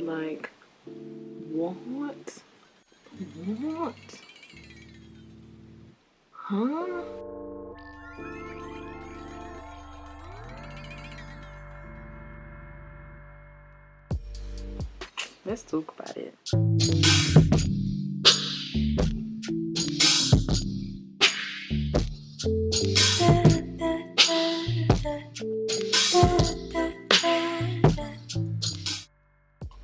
Like, what? What? Huh? Let's talk about it.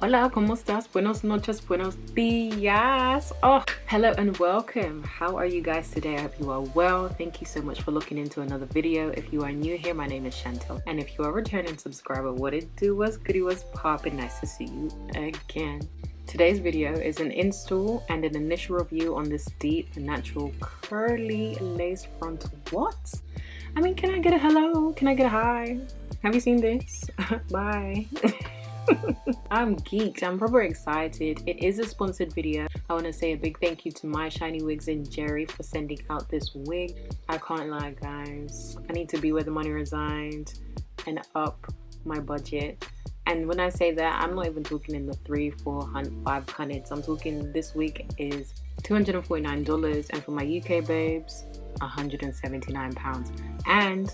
Hola, ¿cómo estás? Buenos noches, buenos días. Oh, hello and welcome. How are you guys today? I hope you are well. Thank you so much for looking into another video. If you are new here, my name is Shantell. And if you are a returning subscriber, what it do, was goody, was poppin'. Nice to see you again. Today's video is an install and an initial review on this deep, natural, curly lace frontal. What? I mean, can I get a hello? Can I get a hi? Have you seen this? Bye. I'm geeked. I'm proper excited. It is a sponsored video. I want to say a big thank you to MyShinyWigs and Jerry for sending out this wig. I can't lie, guys. I need to be where the money resides and up my budget. And when I say that, I'm not even talking in the $300, $400, $500s. I'm talking this wig is $249, and for my UK babes, £179. And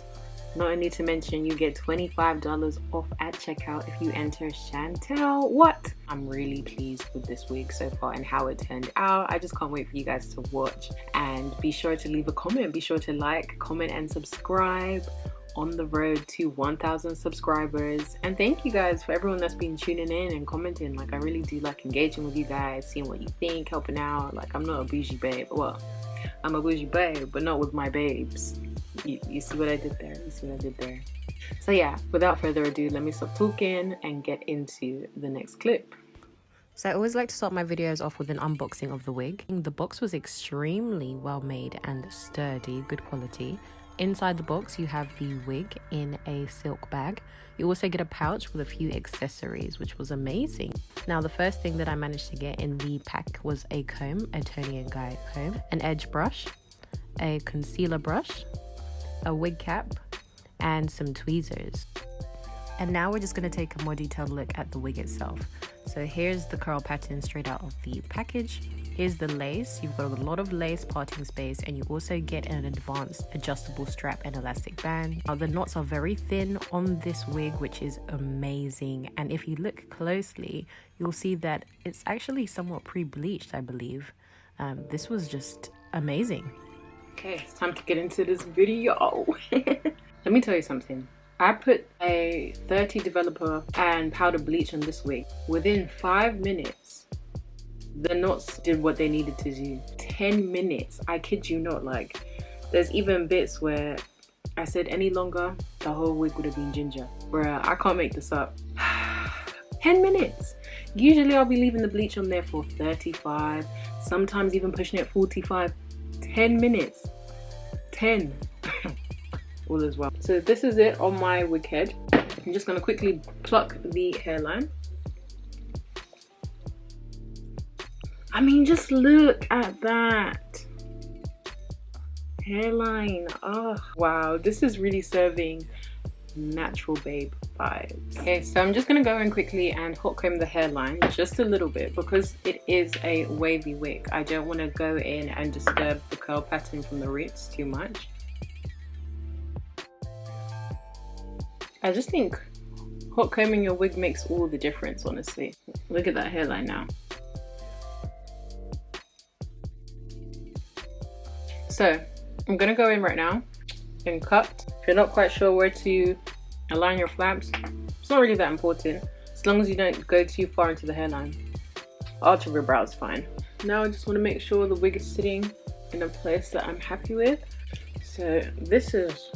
not only to mention, you get $25 off at checkout if you enter Shantell. What? I'm really pleased with this wig so far and how it turned out. I just can't wait for you guys to watch, and be sure to leave a comment. Be sure to like, comment, and subscribe. On the road to 1,000 subscribers. And thank you guys for everyone that's been tuning in and commenting. Like, I really do like engaging with you guys, seeing what you think, helping out. Like, I'm not a bougie babe. Well, I'm a bougie babe, but not with my babes. You see what I did there? You see what I did there? So yeah, without further ado, let me stop talking and get into the next clip. So I always like to start my videos off with an unboxing of the wig. The box was extremely well made and sturdy, good quality. Inside the box, you have the wig in a silk bag. You also get a pouch with a few accessories, which was amazing. Now, the first thing that I managed to get in the pack was a comb, a Toni & Guy comb, an edge brush, a concealer brush, a wig cap, and some tweezers. And now we're just going to take a more detailed look at the wig itself. So here's the curl pattern straight out of the package. Here's the lace. You've got a lot of lace parting space, and you also get an advanced adjustable strap and elastic band. Now, the knots are very thin on this wig, which is amazing. And if you look closely, you'll see that it's actually somewhat pre-bleached, I believe. This was just amazing. Okay, it's time to get into this video. Let me tell you something. I put a 30 developer and powder bleach on this wig. Within 5 minutes, the knots did what they needed to do. 10 minutes, I kid you not. Like, there's even bits where I said any longer, the whole wig would have been ginger. Bruh, I can't make this up. 10 minutes. Usually I'll be leaving the bleach on there for 35, sometimes even pushing it 45. 10 minutes. 10. All as well. So this is it on my wig head. I'm just going to quickly pluck the hairline. I mean, just look at that hairline. Oh wow, this is really serving natural babe vibes. Okay, so I'm just gonna go in quickly and hot comb the hairline just a little bit because it is a wavy wig. I don't want to go in and disturb the curl pattern from the roots too much. I just think hot combing your wig makes all the difference, honestly. Look at that hairline now. So I'm gonna go in right now and cut. If you're not quite sure where to align your flaps, it's not really that important, as long as you don't go too far into the hairline. Arch of your brow is fine. Now I just want to make sure the wig is sitting in a place that I'm happy with. So this is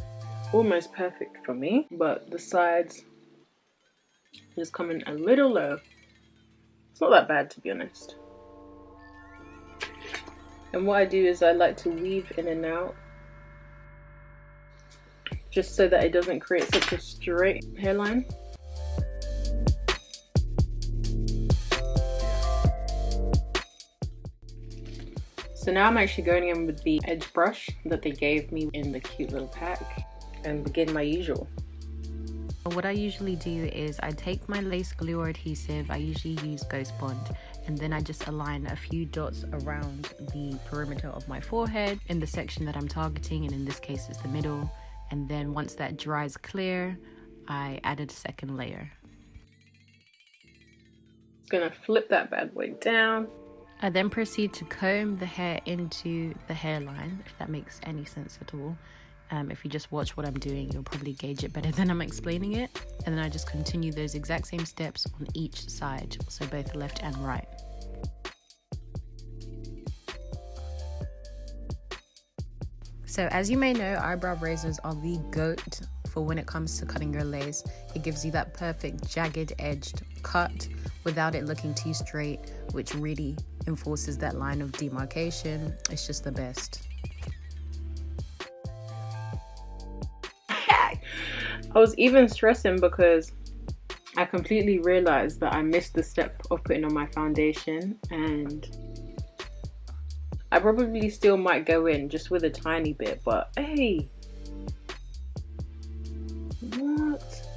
almost perfect for me, but the sides just come in a little low. It's not that bad, to be honest. And what I do is I like to weave in and out, just so that it doesn't create such a straight hairline. So now I'm actually going in with the edge brush that they gave me in the cute little pack and begin my usual. What I usually do is I take my lace glue or adhesive, I usually use Ghost Bond, and then I just align a few dots around the perimeter of my forehead in the section that I'm targeting, and in this case it's the middle. And then once that dries clear, I added a second layer. Gonna flip that bad boy down. I then proceed to comb the hair into the hairline, if that makes any sense at all. If you just watch what I'm doing, you'll probably gauge it better than I'm explaining it. And then I just continue those exact same steps on each side, so both left and right. So as you may know, eyebrow razors are the GOAT for when it comes to cutting your lace. It gives you that perfect jagged edged cut without it looking too straight, which really enforces that line of demarcation. It's just the best. I was even stressing because I completely realized that I missed the step of putting on my foundation, and I probably still might go in just with a tiny bit, but hey, what?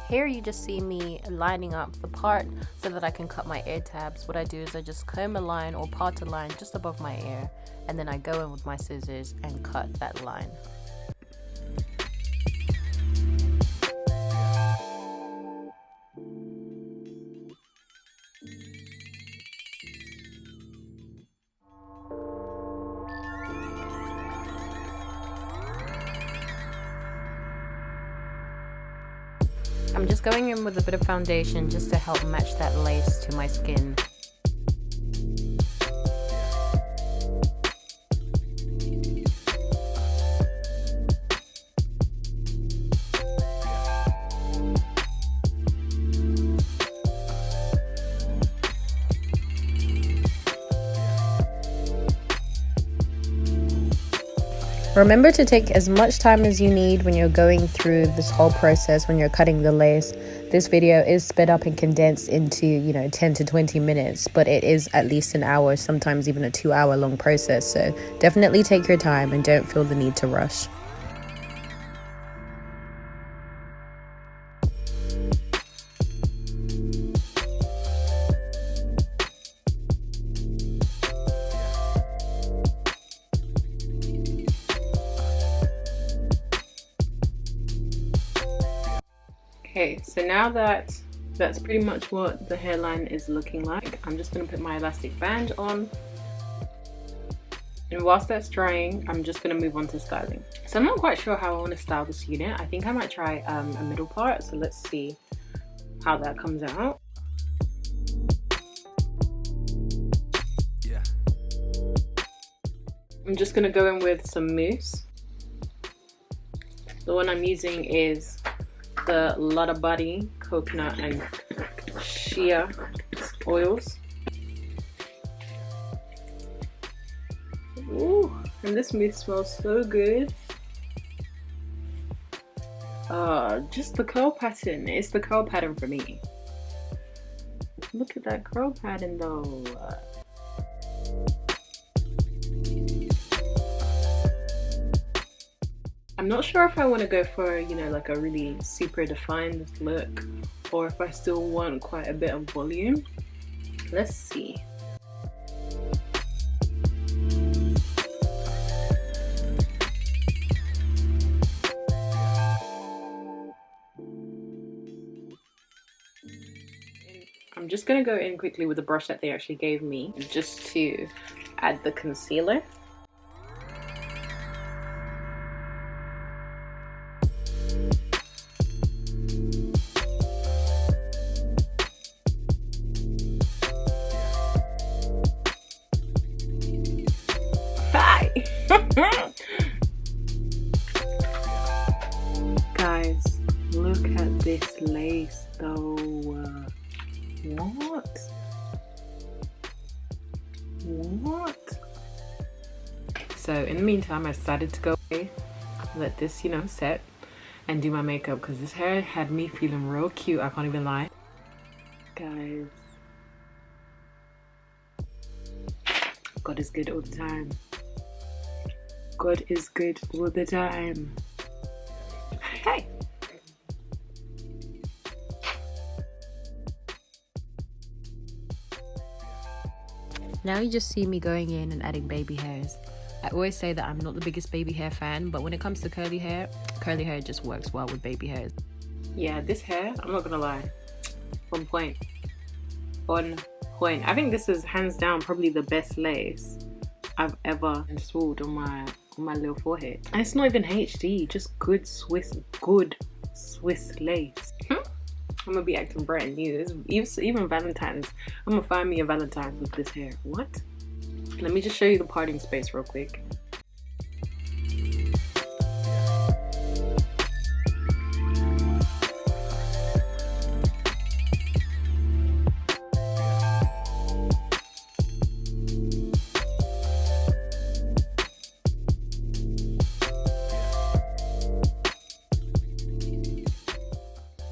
Here you just see me lining up the part so that I can cut my ear tabs. What I do is I just comb a line or part a line just above my ear, and then I go in with my scissors and cut that line. I'm just going in with a bit of foundation just to help match that lace to my skin. Remember to take as much time as you need when you're going through this whole process when you're cutting the lace. This video is sped up and condensed into, 10 to 20 minutes, but it is at least an hour, sometimes even a 2-hour long process. So definitely take your time and don't feel the need to rush. Okay, so now that's pretty much what the hairline is looking like. I'm just going to put my elastic band on, and whilst that's drying, I'm just going to move on to styling. So I'm not quite sure how I want to style this unit. I think I might try a middle part, so let's see how that comes out. I'm just going to go in with some mousse. The one I'm using is the Lotta Body coconut and shea oils. Ooh, and this mousse smells so good. Just the curl pattern. It's the curl pattern for me. Look at that curl pattern though. I'm not sure if I want to go for, like a really super defined look, or if I still want quite a bit of volume. Let's see. I'm just going to go in quickly with the brush that they actually gave me just to add the concealer. Guys, look at this lace though. What? So in the meantime, I decided to go away let this, you know, set and do my makeup, because this hair had me feeling real cute. I can't even lie. Guys, God is good all the time. God is good all the time. Hey. Now you just see me going in and adding baby hairs. I always say that I'm not the biggest baby hair fan, but when it comes to curly hair just works well with baby hairs. Yeah, this hair, I'm not gonna lie, on point. On point. I think this is hands down probably the best lace I've ever installed on my little forehead. And it's not even HD, just good Swiss lace. I'm gonna be acting brand new. Even Valentine's. I'm gonna find me a Valentine's with this hair. What? Let me just show you the parting space real quick.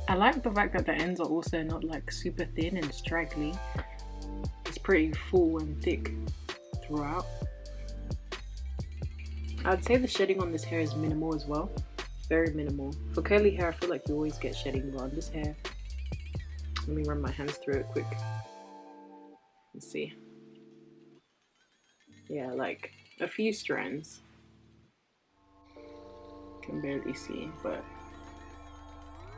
I like the fact that the ends are also not like super thin and straggly. It's pretty full and thick throughout. I'd say the shedding on this hair is minimal as well. Very minimal. For curly hair, I feel like you always get shedding, but on this hair, let me run my hands through it quick. Let's see. Yeah, like a few strands. Can barely see, but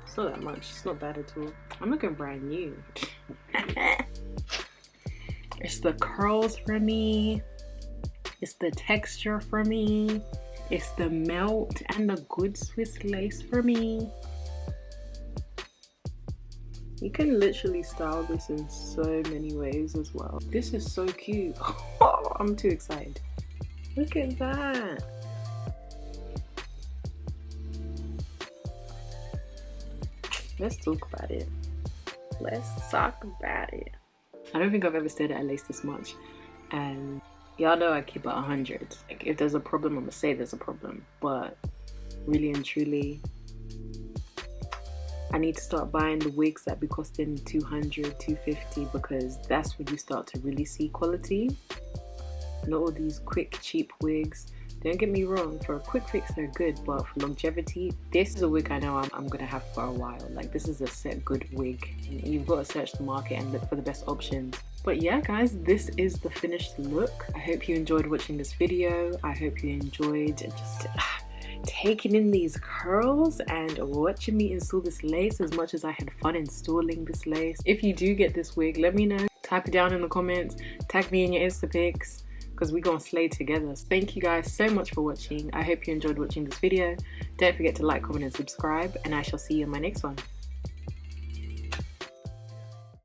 it's not that much. It's not bad at all. I'm looking brand new. It's the curls for me. It's the texture for me. It's the melt and the good Swiss lace for me. You can literally style this in so many ways as well. This is so cute. Oh, I'm too excited. Look at that. Let's talk about it. Let's talk about it. I don't think I've ever stared at a lace this much, and y'all know I keep it 100. Like, if there's a problem, I'm gonna say there's a problem, but really and truly, I need to start buying the wigs that be costing 200, 250, because that's when you start to really see quality. Not all these quick, cheap wigs. Don't get me wrong, for a quick fix they're good, but for longevity, this is a wig I know I'm gonna have for a while. Like, this is a set good wig. And you've got to search the market and look for the best options. But yeah guys, this is the finished look. I hope you enjoyed watching this video. I hope you enjoyed just taking in these curls and watching me install this lace as much as I had fun installing this lace. If you do get this wig, let me know. Type it down in the comments. Tag me in your Insta pics, because we're gonna slay together. So thank you guys so much for watching. I hope you enjoyed watching this video. Don't forget to like, comment and subscribe, and I shall see you in my next one.